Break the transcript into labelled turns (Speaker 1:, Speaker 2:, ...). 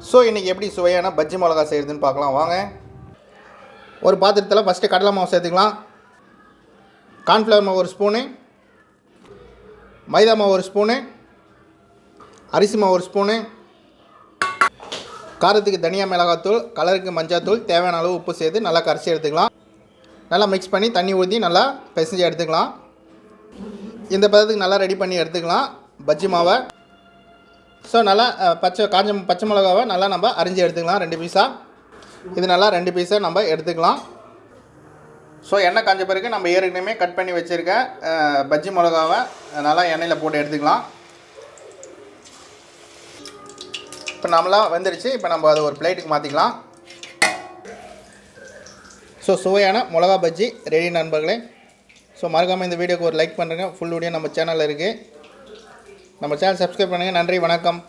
Speaker 1: So இன்றைக்கி எப்படி சுவையான பஜ்ஜி மிளகா செய்கிறதுன்னு பார்க்கலாம் வாங்க. ஒரு பாத்திரத்தில் ஃபஸ்ட்டு கடலை மாவு சேர்த்துக்கலாம். கார்ன்ஃப்ளவர் மாவு 1 ஸ்பூனு, மைதா மாவு 1 ஸ்பூனு, அரிசி மாவு 1 ஸ்பூனு, காரத்துக்கு தனியா மிளகாத்தூள், கலருக்கு மஞ்சாத்தூள், தேவையான அளவு உப்பு சேர்த்து நல்லா கரைச்சி எடுத்துக்கலாம். நல்லா மிக்ஸ் பண்ணி தண்ணி ஊற்றி நல்லா பிசைஞ்சு எடுத்துக்கலாம். இந்த பதத்துக்கு நல்லா ரெடி பண்ணி எடுத்துக்கலாம் பஜ்ஜி மாவை. ஸோ நல்லா பச்சை மிளகாவை நல்லா நம்ம அரிஞ்சு எடுத்துக்கலாம் 2 பீஸாக. இது நல்லா 2 பீஸாக நம்ம எடுத்துக்கலாம். ஸோ எண்ணெய் காஞ்ச பிறகு நம்ம ஏற்கனவே கட் பண்ணி வச்சுருக்க பஜ்ஜி மிளகாவை நல்லா எண்ணெயில் போட்டு எடுத்துக்கலாம். இப்போ நம்மளாம் வந்துடுச்சு. இப்போ நம்ம அதை ஒரு பிளேட்டுக்கு மாற்றிக்கலாம். ஸோ சுவையான மிளகா பஜ்ஜி ரெடி நண்பர்களே. ஸோ மறக்காமல் இந்த வீடியோக்கு ஒரு லைக் பண்ணுறேங்க. ஃபுல் வீடியோ நம்ம சேனலில் இருக்குது. நம்ம சேனல் சப்ஸ்கிரைப் பண்ணுங்கள். நன்றி, வணக்கம்.